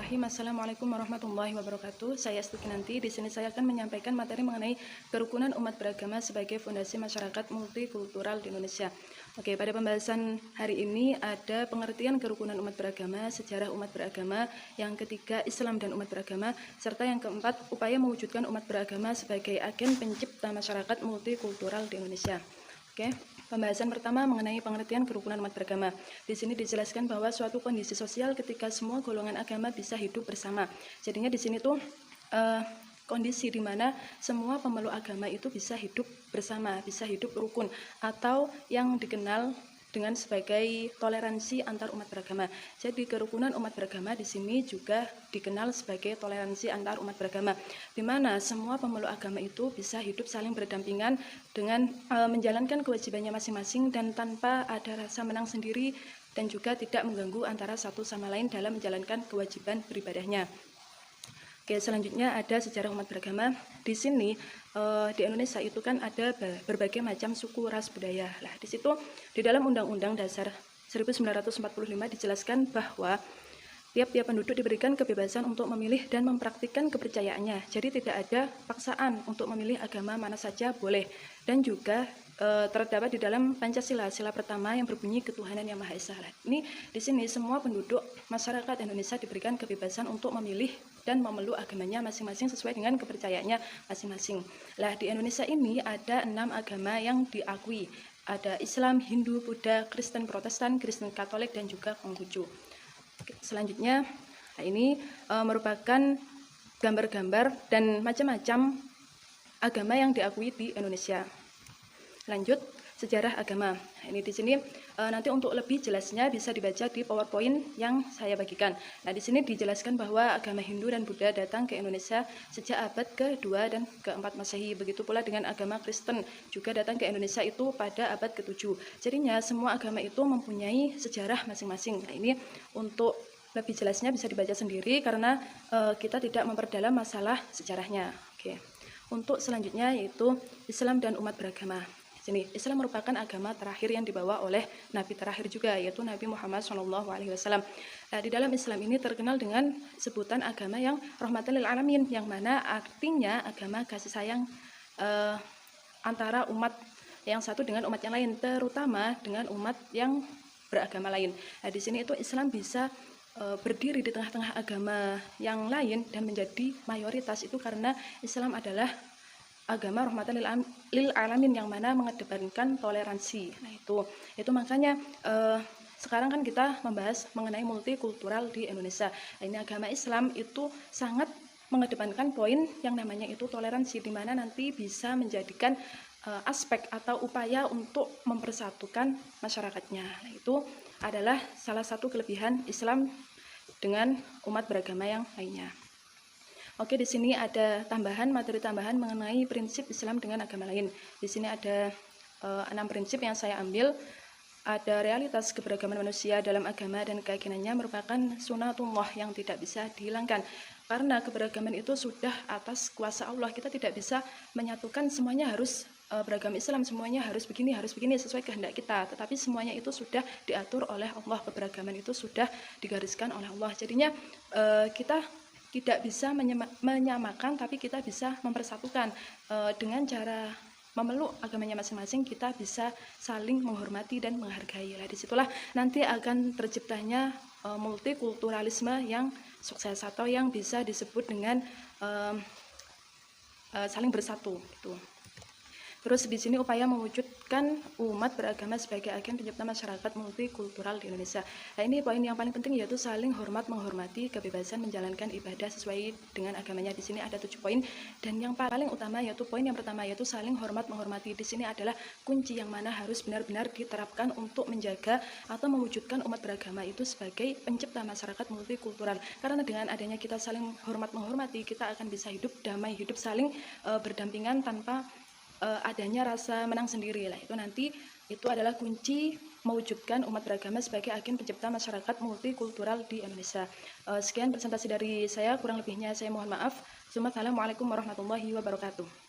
Bismillahirrahmanirrahim. Assalamualaikum warahmatullahi wabarakatuh. Saya Stukinanti. Di sini saya akan menyampaikan materi mengenai kerukunan umat beragama sebagai fondasi masyarakat multikultural di Indonesia. Oke, pada pembahasan hari ini ada pengertian kerukunan umat beragama, sejarah umat beragama, yang ketiga Islam dan umat beragama, serta yang keempat upaya mewujudkan umat beragama sebagai agen pencipta masyarakat multikultural di Indonesia. Oke, pembahasan pertama mengenai pengertian kerukunan umat beragama. Di sini dijelaskan bahwa suatu kondisi sosial ketika semua golongan agama bisa hidup bersama. Jadinya di sini tuh kondisi di mana semua pemeluk agama itu bisa hidup bersama, bisa hidup rukun, atau yang dikenal dengan sebagai toleransi antar umat beragama. Jadi kerukunan umat beragama di sini juga dikenal sebagai toleransi antar umat beragama, di mana semua pemeluk agama itu bisa hidup saling berdampingan dengan menjalankan kewajibannya masing-masing dan tanpa ada rasa menang sendiri dan juga tidak mengganggu antara satu sama lain dalam menjalankan kewajiban beribadahnya. Oke, selanjutnya ada sejarah umat beragama. Di sini di Indonesia itu kan ada berbagai macam suku, ras, budaya. Lah, di situ di dalam Undang-Undang Dasar 1945 dijelaskan bahwa tiap-tiap penduduk diberikan kebebasan untuk memilih dan mempraktikkan kepercayaannya. Jadi tidak ada paksaan untuk memilih agama mana saja boleh. Dan juga terdapat di dalam Pancasila, sila pertama yang berbunyi ketuhanan yang Maha Esa. Ini di sini semua penduduk masyarakat Indonesia diberikan kebebasan untuk memilih dan memeluk agamanya masing-masing sesuai dengan kepercayaannya masing-masing. Lah, di Indonesia ini ada 6 agama yang diakui. Ada Islam, Hindu, Buddha, Kristen Protestan, Kristen Katolik, dan juga Konghucu. Selanjutnya, ini merupakan gambar-gambar dan macam-macam agama yang diakui di Indonesia. Lanjut, sejarah agama. Ini di sini nanti untuk lebih jelasnya bisa dibaca di PowerPoint yang saya bagikan. Nah, di sini dijelaskan bahwa agama Hindu dan Buddha datang ke Indonesia sejak abad ke-2 dan ke-4 Masehi. Begitu pula dengan agama Kristen juga datang ke Indonesia itu pada abad ke-7. Jadinya semua agama itu mempunyai sejarah masing-masing. Nah, ini untuk lebih jelasnya bisa dibaca sendiri karena kita tidak memperdalam masalah sejarahnya. Oke. Untuk selanjutnya yaitu Islam dan umat beragama. Ini Islam merupakan agama terakhir yang dibawa oleh Nabi terakhir juga, yaitu Nabi Muhammad SAW. Nah, di dalam Islam ini terkenal dengan sebutan agama yang rahmatan lil alamin, yang mana artinya agama kasih sayang antara umat yang satu dengan umat yang lain, terutama dengan umat yang beragama lain. Nah, di sini itu Islam bisa berdiri di tengah-tengah agama yang lain dan menjadi mayoritas itu karena Islam adalah agama rahmatan lil alamin yang mana mengedepankan toleransi. Nah, itu makanya sekarang kan kita membahas mengenai multikultural di Indonesia. Nah, ini agama Islam itu sangat mengedepankan poin yang namanya itu toleransi, di mana nanti bisa menjadikan aspek atau upaya untuk mempersatukan masyarakatnya. Nah, itu adalah salah satu kelebihan Islam dengan umat beragama yang lainnya. Oke, di sini ada materi tambahan mengenai prinsip Islam dengan agama lain. Di sini ada 6 prinsip yang saya ambil. Ada realitas keberagaman manusia dalam agama dan keyakinannya merupakan sunatullah yang tidak bisa dihilangkan. Karena keberagaman itu sudah atas kuasa Allah. Kita tidak bisa menyatukan semuanya harus beragama Islam, semuanya harus begini sesuai kehendak kita. Tetapi semuanya itu sudah diatur oleh Allah. Keberagaman itu sudah digariskan oleh Allah. Jadinya kita tidak bisa menyamakan, tapi kita bisa mempersatukan dengan cara memeluk agamanya masing-masing. Kita bisa saling menghormati dan menghargai. Lah, disitulah nanti akan terciptanya multikulturalisme yang sukses atau yang bisa disebut dengan saling bersatu gitu. Terus di sini upaya mewujudkan umat beragama sebagai agen pencipta masyarakat multikultural di Indonesia. Nah, ini poin yang paling penting yaitu saling menghormati kebebasan menjalankan ibadah sesuai dengan agamanya. Di sini ada 7 poin dan yang paling utama yaitu poin yang pertama yaitu saling menghormati. Di sini adalah kunci yang mana harus benar-benar diterapkan untuk menjaga atau mewujudkan umat beragama itu sebagai pencipta masyarakat multikultural. Karena dengan adanya kita saling menghormati, kita akan bisa hidup damai, hidup saling berdampingan tanpa adanya rasa menang sendiri. Lah, itu nanti itu adalah kunci mewujudkan umat beragama sebagai agen pencipta masyarakat multikultural di Indonesia. Sekian presentasi dari saya, kurang lebihnya saya mohon maaf. Assalamualaikum warahmatullahi wabarakatuh.